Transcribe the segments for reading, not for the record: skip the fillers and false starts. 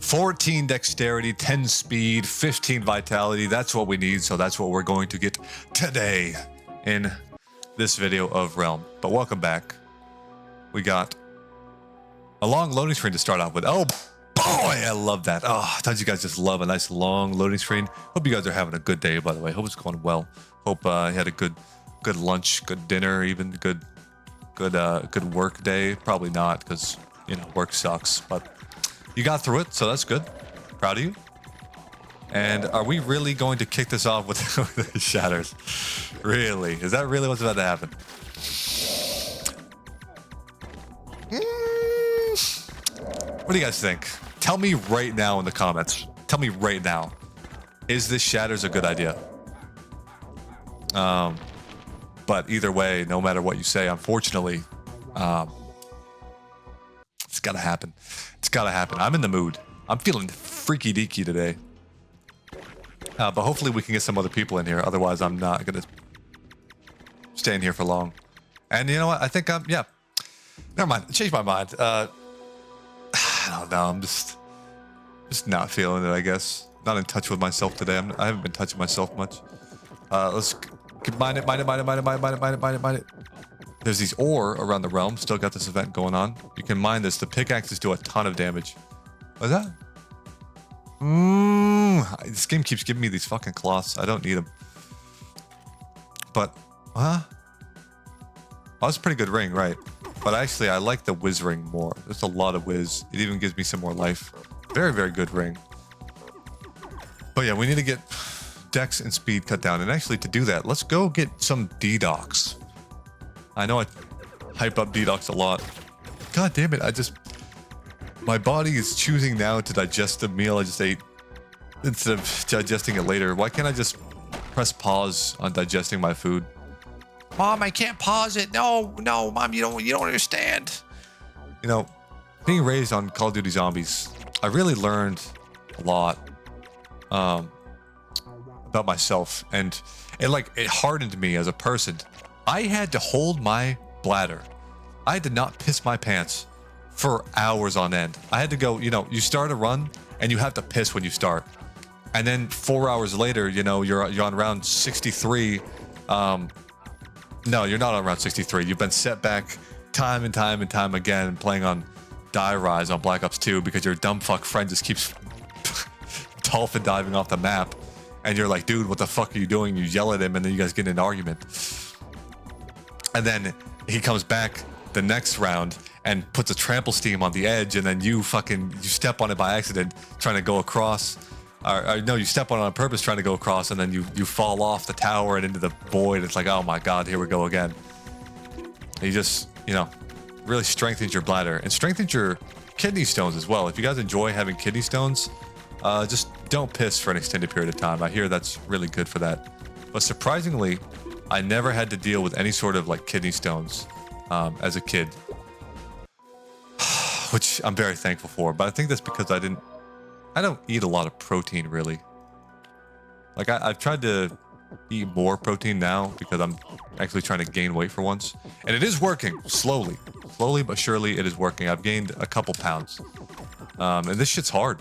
14 dexterity, 10 speed, 15 vitality. That's what we need. So that's what we're going to get today in this video of Realm. But welcome back. We got a long loading screen to start off with. Oh boy, I love that. Oh, don't you guys just love a nice long loading screen? Hope you guys are having a good day, by the way. Hope it's going well. Hope you had a good lunch, good dinner, even good work day. Probably not, because you know work sucks, but you got through it, so that's good. Proud of you. And are we really going to kick this off with the shatters? Really? Is that really what's about to happen? What do you guys think? Tell me right now in the comments. Tell me right now. Is this shatters a good idea? But either way, no matter what you say, unfortunately, it's gotta happen. It's gotta happen. I'm in the mood. I'm feeling freaky deaky today. But hopefully we can get some other people in here. Otherwise, I'm not gonna stay in here for long. And you know what? I think yeah. Never mind. Changed my mind. I don't know. I'm just not feeling it, I guess. Not in touch with myself today. I haven't been touching myself much. Let's mine it. There's these ore around the realm. Still got this event going on. You can mine this. The pickaxes do a ton of damage. What's that? This game keeps giving me these fucking cloths. I don't need them. But, huh? Oh, that's a pretty good ring, right? But actually, I like the whiz ring more. There's a lot of whiz. It even gives me some more life. Very, very good ring. But yeah, we need to get dex and speed cut down. And actually, to do that, let's go get some D-Docs. I know I hype up D-Docs a lot. God damn it, my body is choosing now to digest the meal I just ate instead of digesting it later. Why can't I just press pause on digesting my food? Mom, I can't pause it. No, Mom, you don't understand. You know, being raised on Call of Duty Zombies, I really learned a lot about myself, and it hardened me as a person. I had to hold my bladder. I had to not piss my pants for hours on end. I had to go, you start a run and you have to piss when you start. And then 4 hours later, you're on round 63. No, you're not on round 63. You've been set back time and time again playing on Die Rise on Black Ops 2 because your dumb fuck friend just keeps dolphin diving off the map. And you're like, dude, what the fuck are you doing? You yell at him and then you guys get in an argument. And then he comes back the next round and puts a trample steam on the edge, and then you step on it by accident trying to go across. Or no, you step on it on purpose trying to go across, and then you fall off the tower and into the void. It's like, oh my god, here we go again. He just, really strengthens your bladder and strengthens your kidney stones as well. If you guys enjoy having kidney stones, just don't piss for an extended period of time. I hear that's really good for that. But surprisingly, I never had to deal with any sort of kidney stones as a kid, which I'm very thankful for. But I think that's because I don't eat a lot of protein, really. I've tried to eat more protein now because I'm actually trying to gain weight for once. And it is working, slowly but surely it is working. I've gained a couple pounds. And this shit's hard.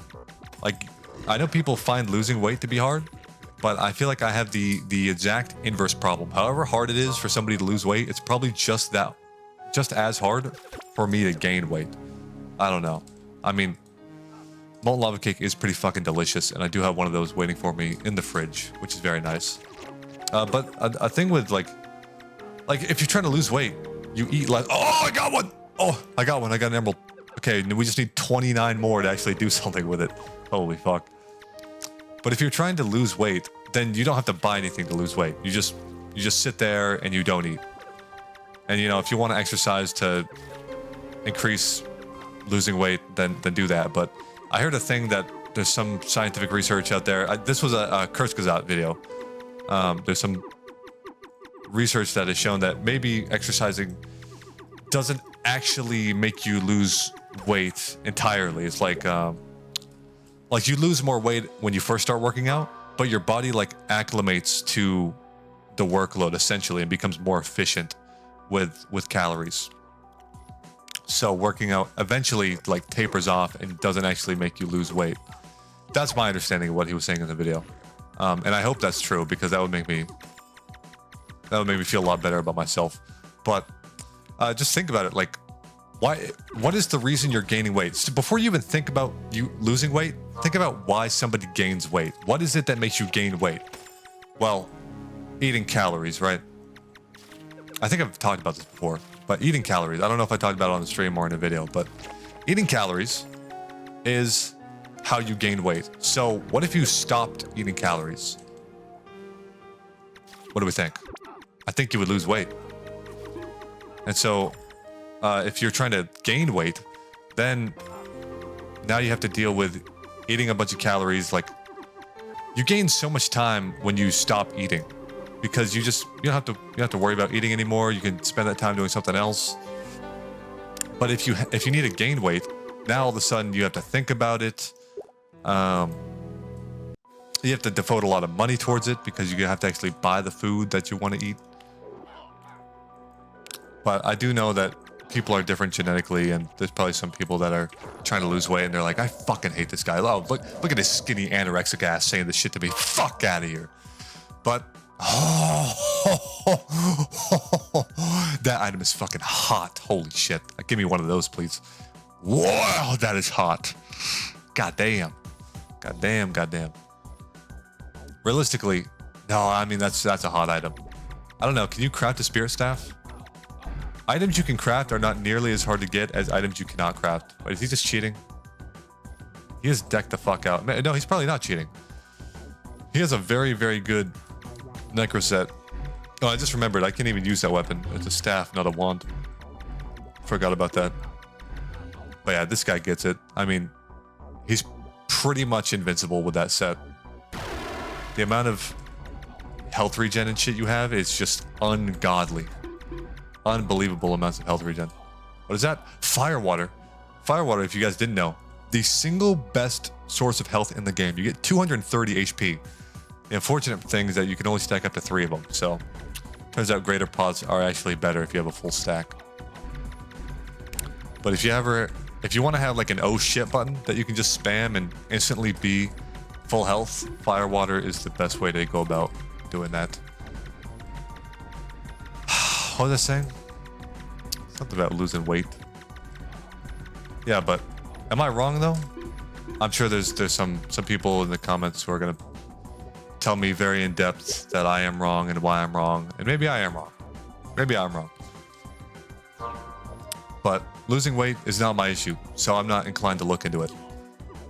I know people find losing weight to be hard, but I feel like I have the exact inverse problem. However hard it is for somebody to lose weight, it's probably just as hard for me to gain weight. I don't know. I mean, molten lava cake is pretty fucking delicious, and I do have one of those waiting for me in the fridge, which is very nice. But a thing with if you're trying to lose weight, you eat oh, I got one. Oh, I got one. I got an emerald. Okay, we just need 29 more to actually do something with it. Holy fuck. But if you're trying to lose weight, then you don't have to buy anything to lose weight. You just sit there and you don't eat. And if you want to exercise to increase losing weight, then do that. But I heard a thing that there's some scientific research out there. This was a Kurzgesagt video. There's some research that has shown that maybe exercising doesn't actually make you lose weight entirely. It's like you lose more weight when you first start working out, but your body acclimates to the workload essentially and becomes more efficient with calories. So working out eventually like tapers off and doesn't actually make you lose weight. That's my understanding of what he was saying in the video. And I hope that's true because that would make me feel a lot better about myself. But just think about it, like, what is the reason you're gaining weight? So before you even think about you losing weight, think about why somebody gains weight. What is it that makes you gain weight? Well, eating calories, right? I think I've talked about this before, but eating calories, I don't know if I talked about it on the stream or in a video, but eating calories is how you gain weight. So what if you stopped eating calories? What do we think? I think you would lose weight. And so if you're trying to gain weight, then now you have to deal with eating a bunch of calories. Like, you gain so much time when you stop eating because you don't have to worry about eating anymore. You can spend that time doing something else. But if you need to gain weight, now all of a sudden you have to think about it. You have to devote a lot of money towards it because you have to actually buy the food that you want to eat. But I do know that people are different genetically, and there's probably some people that are trying to lose weight and they're like, I fucking hate this guy. Oh, look at this skinny anorexic ass saying this shit to me. Fuck out of here. But that item is fucking hot. Holy shit. Give me one of those, please. Wow, that is hot. God damn. God damn, god damn. Realistically, no, I mean that's a hot item. I don't know, can you craft a spirit staff? Items you can craft are not nearly as hard to get as items you cannot craft. Wait, is he just cheating? He is decked the fuck out. No, he's probably not cheating. He has a very, very good necro set. Oh, I just remembered, I can't even use that weapon. It's a staff, not a wand. Forgot about that. But yeah, this guy gets it. I mean, he's pretty much invincible with that set. The amount of health regen and shit you have is just ungodly. Unbelievable amounts of health regen. What is that? Firewater. Firewater, if you guys didn't know, the single best source of health in the game. You get 230 HP. The unfortunate thing is that you can only stack up to 3 of them. So, turns out greater pots are actually better if you have a full stack. But if you want to have like an oh shit button that you can just spam and instantly be full health, Firewater is the best way to go about doing that. What was I saying? Something about losing weight. Yeah, but am I wrong though? I'm sure there's some people in the comments who are gonna tell me very in depth that I am wrong and why I'm wrong, and maybe I am wrong. Maybe I'm wrong. But losing weight is not my issue, so I'm not inclined to look into it.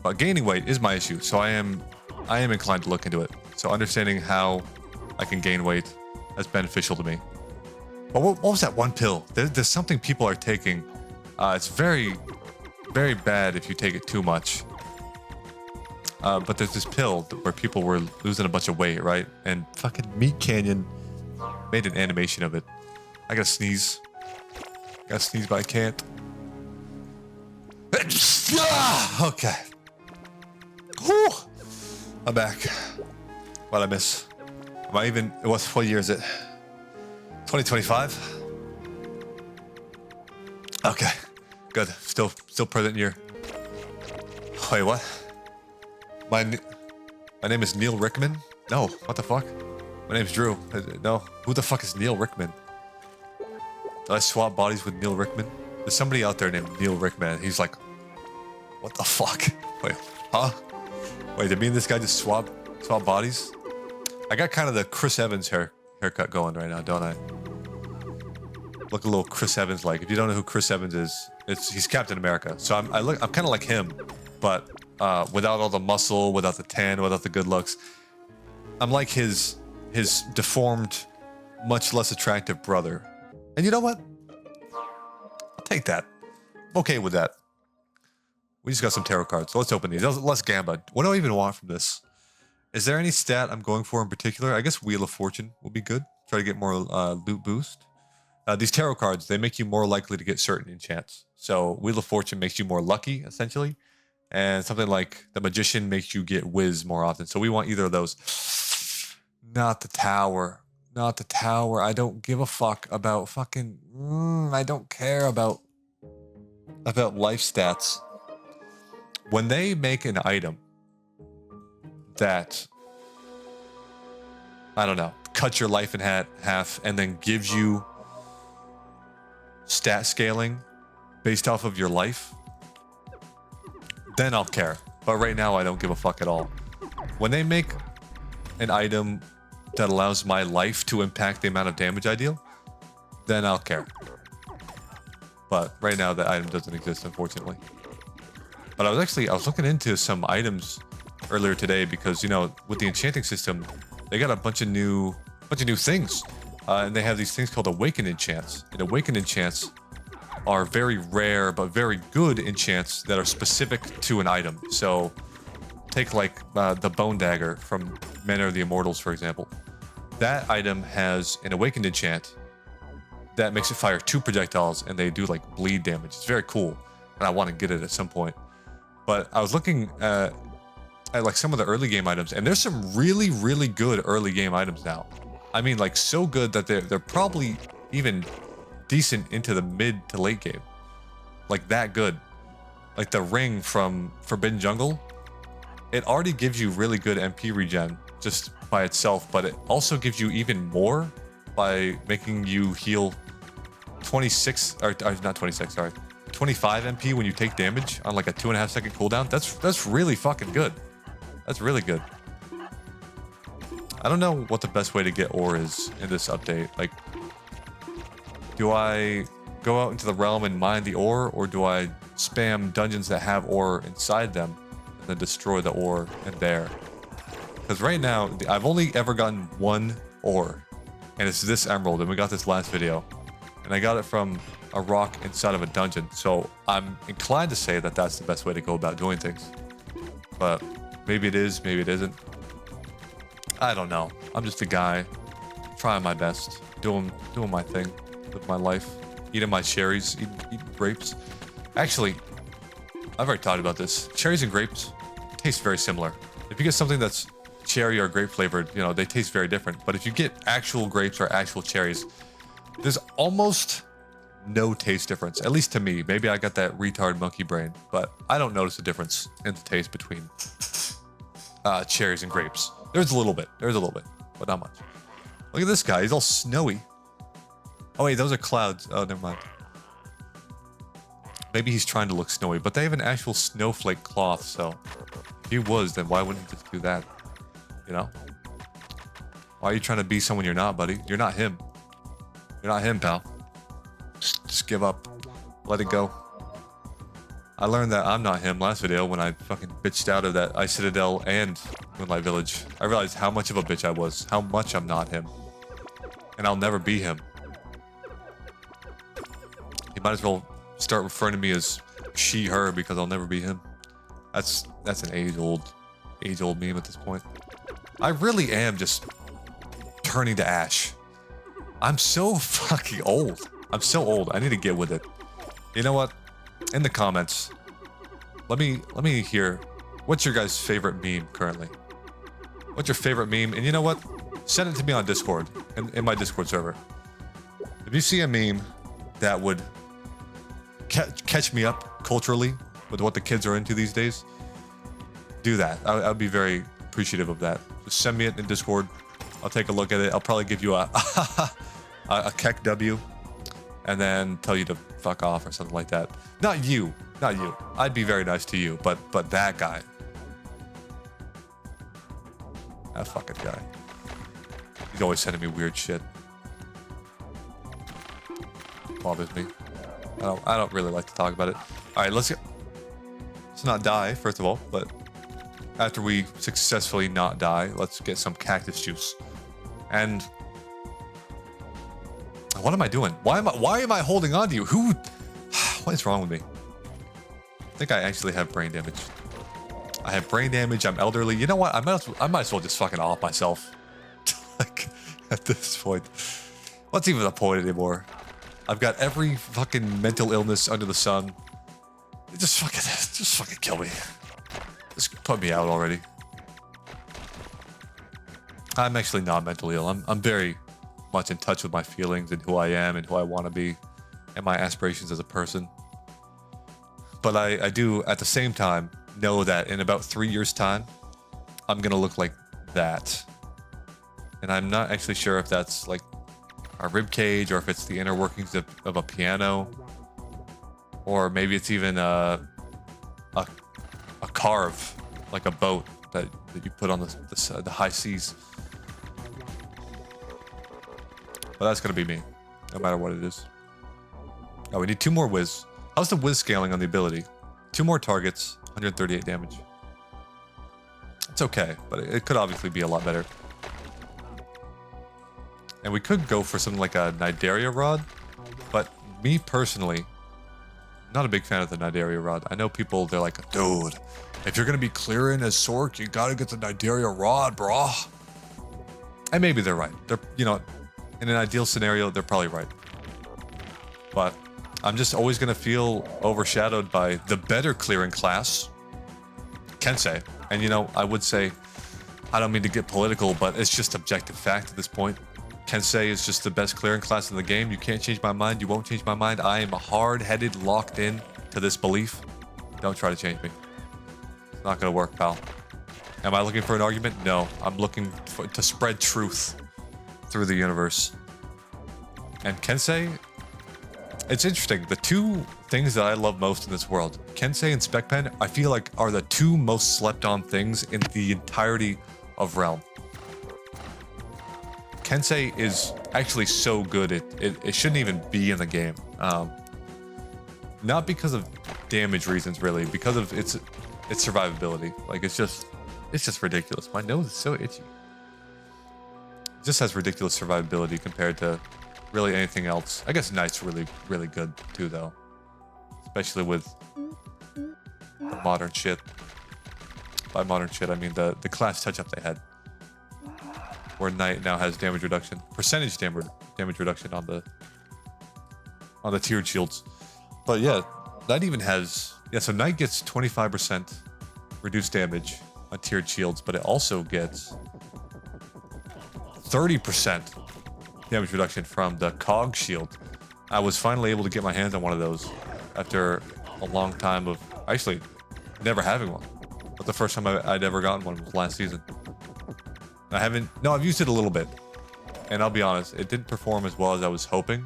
But gaining weight is my issue, so I am inclined to look into it. So understanding how I can gain weight is beneficial to me. But what was that one pill? There's something people are taking. It's very, very bad if you take it too much. But there's this pill where people were losing a bunch of weight, right? And fucking Meat Canyon made an animation of it. I gotta sneeze. But I can't. Okay. Whew. I'm back. What'd I miss? What year is it? 2025? Okay, good. Still present year. Wait, what? My name is Neil Rickman? No, what the fuck? My name's Drew. No, who the fuck is Neil Rickman? Did I swap bodies with Neil Rickman? There's somebody out there named Neil Rickman. He's like, what the fuck? Wait, huh? Wait, did me and this guy just swap bodies? I got kind of the Chris Evans haircut going right now, don't I? Look a little Chris Evans like. If you don't know who Chris Evans is, he's Captain America. So I'm kind of like him, but without all the muscle, without the tan, without the good looks. I'm like his deformed, much less attractive brother. And you know what? I'll take that. I'm okay with that. We just got some tarot cards, so let's open these. Let's gamba. What do I even want from this? Is there any stat I'm going for in particular? I guess Wheel of Fortune will be good. Try to get more loot boost. These tarot cards, they make you more likely to get certain enchants. So Wheel of Fortune makes you more lucky, essentially. And something like the Magician makes you get whiz more often. So we want either of those. Not the Tower. Not the Tower. I don't give a fuck about fucking... I don't care about about life stats. When they make an item that, I don't know, cuts your life in half and then gives you stat scaling based off of your life, then I'll care. But right now, I don't give a fuck at all. When they make an item that allows my life to impact the amount of damage I deal, then I'll care. But right now, that item doesn't exist, unfortunately. But I was looking into some items earlier today because, you know, with the enchanting system, they got a bunch of new things. And they have these things called awakened enchants. And awakened enchants are very rare but very good enchants that are specific to an item. So take like the bone dagger from Men of the Immortals, for example. That item has an awakened enchant that makes it fire 2 projectiles and they do like bleed damage. It's very cool, and I want to get it at some point. But I was looking at like some of the early game items, and there's some really, really good early game items now. I mean, like so good that they're probably even decent into the mid to late game. Like that good. Like the ring from Forbidden Jungle, it already gives you really good MP regen just by itself, but it also gives you even more by making you heal 25 MP when you take damage on like a 2.5 second cooldown. That's really fucking good. That's really good. I don't know what the best way to get ore is in this update. Like, do I go out into the realm and mine the ore, or do I spam dungeons that have ore inside them and then destroy the ore in there? Because right now, I've only ever gotten 1 ore, and it's this emerald, and we got this last video. And I got it from a rock inside of a dungeon, so I'm inclined to say that that's the best way to go about doing things. But maybe it is, maybe it isn't. I don't know. I'm just a guy trying my best, doing my thing with my life, eating my cherries, eating grapes. Actually, I've already talked about this. Cherries and grapes taste very similar. If you get something that's cherry or grape flavored, you know, they taste very different. But if you get actual grapes or actual cherries, there's almost no taste difference, at least to me. Maybe I got that retard monkey brain, but I don't notice a difference in the taste between cherries and grapes. There's a little bit, but not much. Look at this guy, he's all snowy. Oh wait, those are clouds. Oh, never mind. Maybe he's trying to look snowy, but they have an actual snowflake cloth, so if he was, then why wouldn't he just do that? You know? Why are you trying to be someone you're not, buddy? You're not him. You're not him, pal. Just give up. Let it go. I learned that I'm not him last video when I fucking bitched out of that Ice Citadel and Moonlight Village. I realized how much of a bitch I was. How much I'm not him. And I'll never be him. You might as well start referring to me as she, her, because I'll never be him. That's an age-old meme at this point. I really am just turning to ash. I'm so fucking old. I'm so old. I need to get with it. You know what? In the comments, let me hear, what's your guys' favorite meme currently? What's your favorite meme? And you know what? Send it to me on Discord, in my Discord server. If you see a meme that would catch me up culturally with what the kids are into these days, do that. I'd be very appreciative of that. Just send me it in Discord. I'll take a look at it. I'll probably give you a keck W, and then tell you to fuck off or something like that. Not you. I'd be very nice to you, but that guy. That fucking guy. He's always sending me weird shit. Bothers me. I don't really like to talk about it. All right, let's not die, first of all, but after we successfully not die, let's get some cactus juice. And what am I doing? Why am I holding on to you? What is wrong with me? I think I actually have brain damage. I have brain damage. I'm elderly. You know what? I might as well just fucking off myself. Like, at this point, what's even the point anymore? I've got every fucking mental illness under the sun. Just fucking kill me. Just put me out already. I'm actually not mentally ill. I'm very much in touch with my feelings and who I am and who I want to be and my aspirations as a person. But I do at the same time know that in about 3 years time, I'm gonna look like that. And I'm not actually sure if that's like our rib cage or if it's the inner workings of a piano, or maybe it's even a carve, like a boat that you put on the high seas. But that's gonna be me, no matter what it is. Oh, we need 2 more whiz. How's the whiz scaling on the ability? 2 more targets, 138 damage. It's okay, but it could obviously be a lot better. And we could go for something like a Nidaria Rod, but me personally, not a big fan of the Nidaria Rod. I know people, they're like, dude, if you're gonna be clearing as Sorc, you gotta get the Nidaria Rod, brah. And maybe they're right. They're, you know, in an ideal scenario, they're probably right. But I'm just always gonna feel overshadowed by the better clearing class, Kensei. And you know, I would say, I don't mean to get political, but it's just objective fact at this point. Kensei is just the best clearing class in the game. You can't change my mind. You won't change my mind. I am hard-headed, locked in to this belief. Don't try to change me. It's not gonna work, pal. Am I looking for an argument? No. I'm looking to spread truth through the universe. And Kensei, it's interesting. The 2 things that I love most in this world, Kensei and Spec Pen, I feel like are the 2 most slept-on things in the entirety of Realm. Kensei is actually so good, it shouldn't even be in the game. Not because of damage reasons, really, because of its survivability. Like, it's just ridiculous. My nose is so itchy. It just has ridiculous survivability compared to really anything else. I guess Knight's really, really good too, though. Especially with the modern shit. By modern shit, I mean the class touch-up they had. Where Knight now has damage reduction, percentage damage reduction on the tiered shields. But yeah, Knight even has, so Knight gets 25% reduced damage on tiered shields, but it also gets 30% damage reduction from the cog shield. I was finally able to get my hands on one of those after a long time of actually never having one. But the first time I'd ever gotten one was last season. I've used it a little bit, and I'll be honest, it didn't perform as well as I was hoping,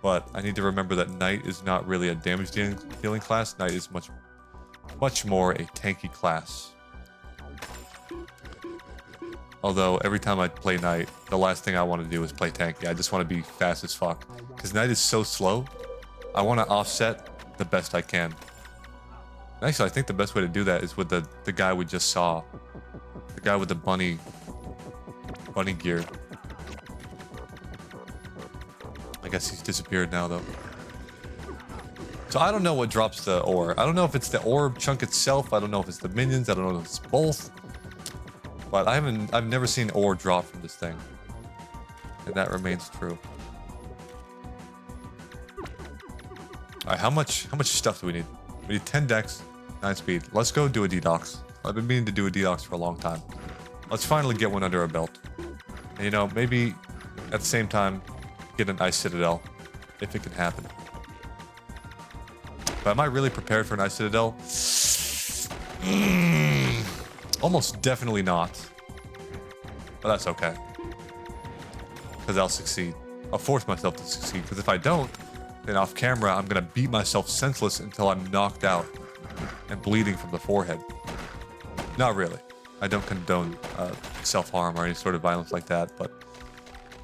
but I need to remember that Knight is not really a damage dealing class. Knight is much more a tanky class. Although every time I play Knight, the last thing I want to do is play tanky. I just want to be fast as fuck, because Knight is so slow. I want to offset the best I can. And actually, I think the best way to do that is with the guy we just saw. The guy with the bunny gear. I guess he's disappeared now, though. So I don't know what drops the ore. I don't know if it's the orb chunk itself. I don't know if it's the minions. I don't know if it's both. But I've never seen ore drop from this thing. And that remains true. Alright, how much stuff do we need? We need 10 dex, 9 speed. Let's go do a dedox. I've been meaning to do a dedox for a long time. Let's finally get one under our belt. And, you know, maybe at the same time, get an Ice Citadel, if it can happen. But am I really prepared for an Ice Citadel? Almost definitely not. But that's okay. Because I'll succeed. I'll force myself to succeed, because if I don't, then off camera, I'm going to beat myself senseless until I'm knocked out and bleeding from the forehead. Not really. I don't condone self-harm or any sort of violence like that, but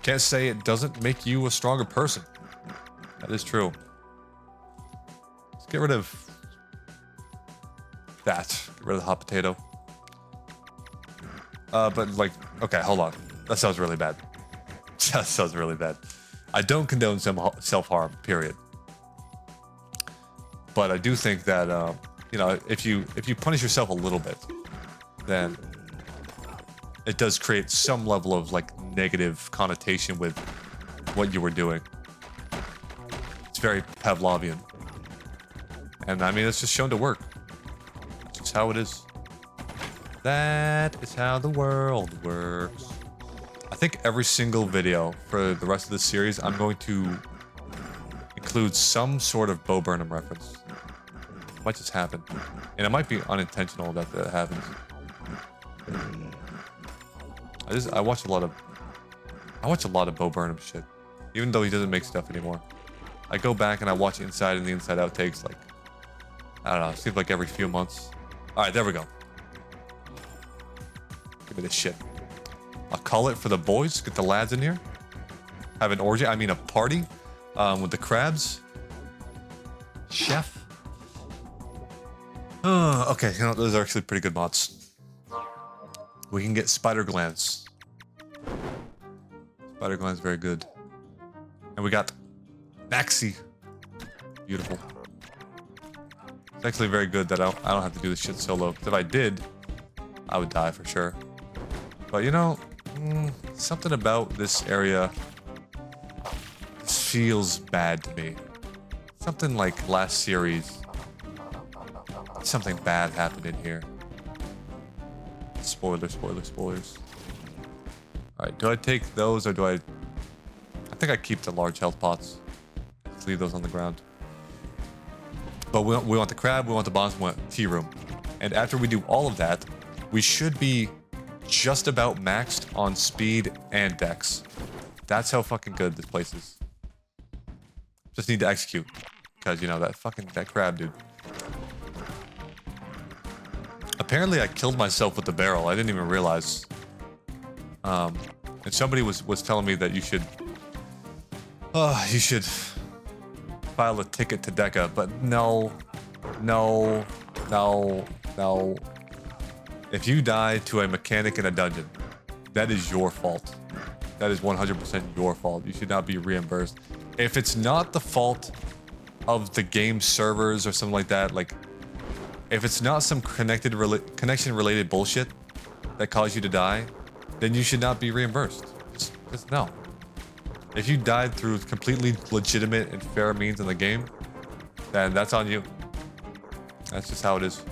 can't say it doesn't make you a stronger person. That is true. Let's get rid of that. Get rid of the hot potato. But like, okay, hold on. That sounds really bad. That sounds really bad. I don't condone self-harm, period. But I do think that, you know, if you punish yourself a little bit, then it does create some level of like negative connotation with what you were doing. It's very Pavlovian. And I mean, it's just shown to work. That's just how it is. That is how the world works. I think every single video for the rest of this series, I'm going to include some sort of Bo Burnham reference. It might just happen. And it might be unintentional that that happens. I watch a lot of Bo Burnham shit. Even though he doesn't make stuff anymore. I go back and I watch Inside and the Inside Outtakes like, I don't know, it seems like every few months. Alright, there we go. Give me this shit. I'll call it for the boys. Get the lads in here. Have an orgy, I mean a party with the crabs. Chef. Okay, you know, those are actually pretty good mods. We can get spider glands. Spider glands, very good. And we got Maxi. Beautiful. It's actually very good that I don't have to do this shit solo. Because if I did, I would die for sure. But you know, something about this area feels bad to me. Something like last series. Something bad happened in here. Spoilers, spoilers, spoilers. Alright, do I take those or do I think I keep the large health pots. Just leave those on the ground. But we want the crab, we want the bombs, we want tea room. And after we do all of that, we should be just about maxed on speed and dex. That's how fucking good this place is. Just need to execute. Because, you know, that crab, dude. Apparently I killed myself with the barrel. I didn't even realize. And somebody was telling me that you should file a ticket to Deca, but no. If you die to a mechanic in a dungeon, that is your fault. That is 100% your fault. You should not be reimbursed. If it's not the fault of the game servers or something like that, like if it's not some connection related bullshit that caused you to die, then you should not be reimbursed. Just no. If you died through completely legitimate and fair means in the game, then that's on you. That's just how it is.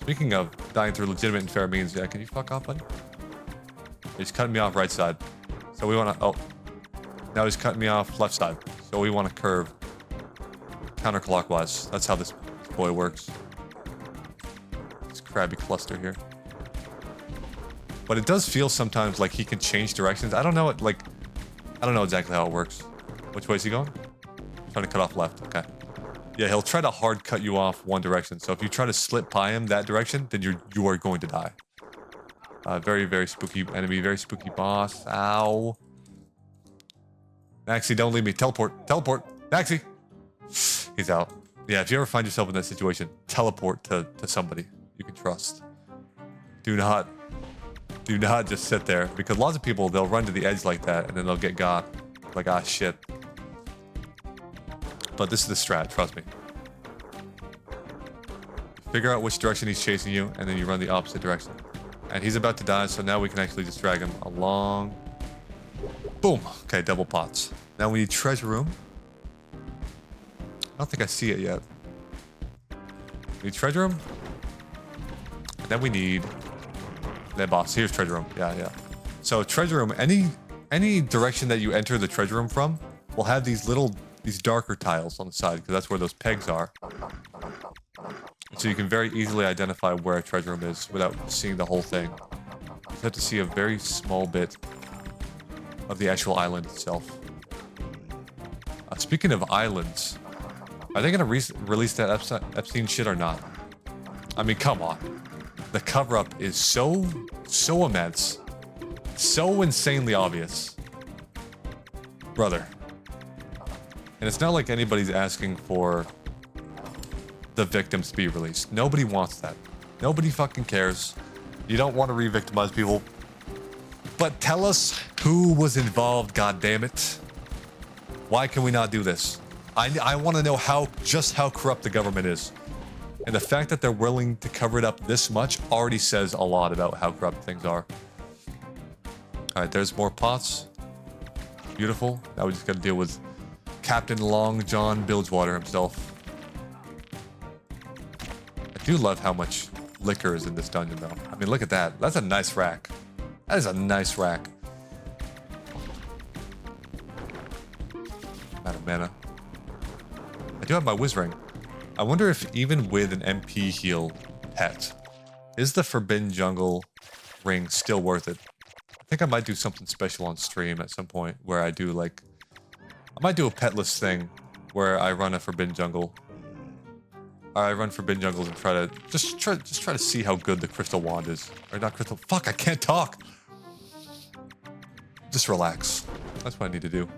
Speaking of dying through legitimate and fair means, yeah, can you fuck off, buddy? He's cutting me off right side. So we want to, oh. Now he's cutting me off left side. So we want to curve counterclockwise. That's how this boy works. This crabby cluster here. But it does feel sometimes like he can change directions. I don't know it, like, I don't know exactly how it works. Which way is he going? Trying to cut off left, okay. Yeah, he'll try to hard cut you off one direction. So if you try to slip by him that direction, then you are going to die. Very, very spooky enemy, very spooky boss. Ow. Maxi, don't leave me. Teleport, teleport. Maxi. He's out. Yeah, if you ever find yourself in that situation, teleport to somebody you can trust. Do not just sit there, because lots of people, they'll run to the edge like that and then they'll get got. Like, ah, shit. But this is the strat, trust me. Figure out which direction he's chasing you, and then you run the opposite direction. And he's about to die, so now we can actually just drag him along. Boom! Okay, double pots. Now we need treasure room. I don't think I see it yet. We need treasure room. And then we need... that boss. Here's treasure room. Yeah. So treasure room, any direction that you enter the treasure room from will have these darker tiles on the side, because that's where those pegs are. So you can very easily identify where a treasure room is without seeing the whole thing. You have to see a very small bit of the actual island itself. Speaking of islands, are they gonna release that Epstein shit or not? I mean, come on. The cover-up is so immense, so insanely obvious. Brother. And it's not like anybody's asking for the victims to be released. Nobody wants that. Nobody fucking cares. You don't want to re-victimize people. But tell us who was involved, goddammit. Why can we not do this? I want to know just how corrupt the government is. And the fact that they're willing to cover it up this much already says a lot about how corrupt things are. Alright, there's more pots. Beautiful. Now we just gotta deal with Captain Long John Bilgewater himself. I do love how much liquor is in this dungeon, though. I mean, look at that. That's a nice rack. That is a nice rack. I'm out of mana. I do have my whiz ring. I wonder if even with an MP heal pet, is the Forbidden Jungle ring still worth it? I think I might do something special on stream at some point where I do like, I might do a petless thing where I run a Forbidden Jungle. I run Forbidden Jungles and try to see how good the Crystal Wand is. Or not Crystal, fuck, I can't talk! Just relax. That's what I need to do.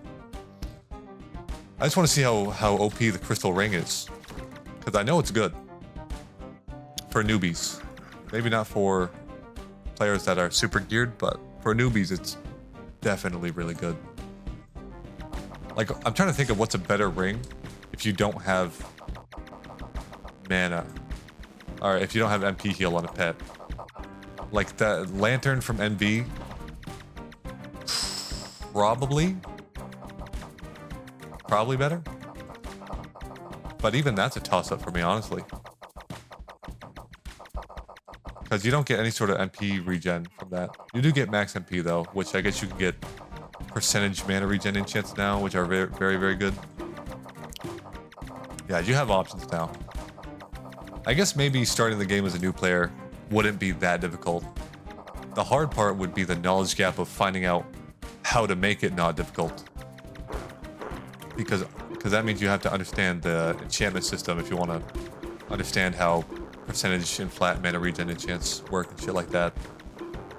I just want to see how OP the Crystal Ring is. Because I know it's good. For newbies. Maybe not for players that are super geared, but for newbies it's definitely really good. Like, I'm trying to think of what's a better ring if you don't have mana. Or if you don't have MP heal on a pet. Like the Lantern from NV. Probably better. But even that's a toss-up for me, honestly. Because you don't get any sort of MP regen from that. You do get max MP though, which I guess you can get percentage mana regen enchants now, which are very, very, very good. Yeah, you have options now. I guess maybe starting the game as a new player wouldn't be that difficult. The hard part would be the knowledge gap of finding out how to make it not difficult. Because that means you have to understand the enchantment system if you want to understand how percentage and flat mana regen enchants work and shit like that.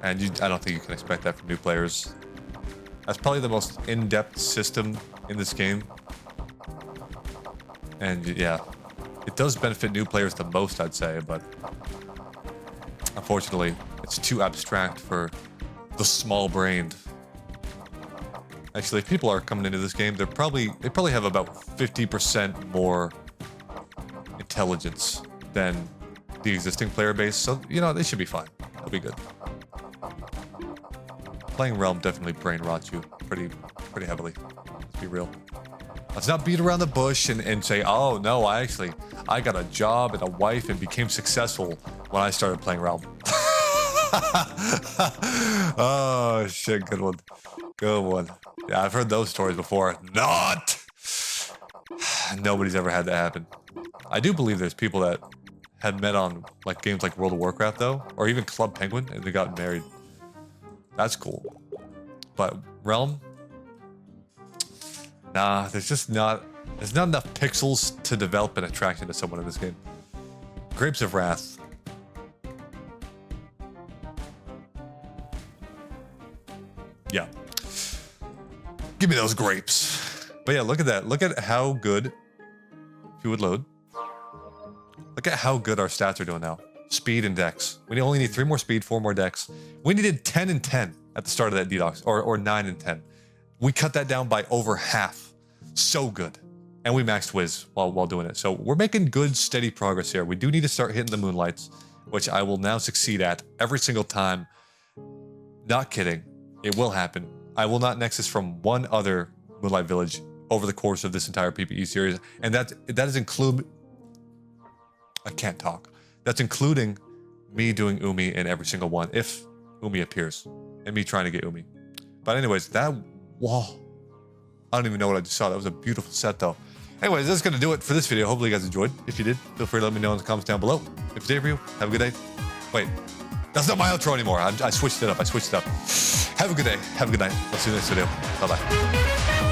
And I don't think you can expect that from new players. That's probably the most in-depth system in this game. And yeah, it does benefit new players the most, I'd say, but unfortunately, it's too abstract for the small-brained. Actually, if people are coming into this game, they probably have about 50% more intelligence than the existing player base, so you know they should be fine. They'll be good. Playing Realm definitely brain rots you pretty heavily. Let's be real. Let's not beat around the bush and say, oh no, I got a job and a wife and became successful when I started playing Realm. Oh shit, good one. Good one. Yeah, I've heard those stories before. Not! Nobody's ever had that happen. I do believe there's people that had met on like games like World of Warcraft though, or even Club Penguin, and they got married. That's cool. But Realm? Nah, there's not enough pixels to develop an attraction to someone in this game. Grapes of Wrath. Yeah. Give me those grapes. But yeah, look at that. Look at how good, if you would load. Look at how good our stats are doing now. Speed and dex. We only need 3 more speed, 4 more dex. We needed 10 and 10 at the start of that DDoS, or 9 and 10. We cut that down by over half. So good. And we maxed Wiz while doing it. So we're making good, steady progress here. We do need to start hitting the Moonlights, which I will now succeed at every single time. Not kidding. It will happen. I will not Nexus from one other Moonlight Village over the course of this entire PPE series. And that is include... I can't talk. That's including me doing Umi in every single one, if Umi appears. And me trying to get Umi. But anyways, that... Whoa. I don't even know what I just saw. That was a beautiful set, though. Anyways, that's going to do it for this video. Hopefully you guys enjoyed. If you did, feel free to let me know in the comments down below. If it's day for you, have a good day. Wait. That's not my outro anymore. I switched it up. Have a good day. Have a good night. I'll see you in the next video. Bye-bye.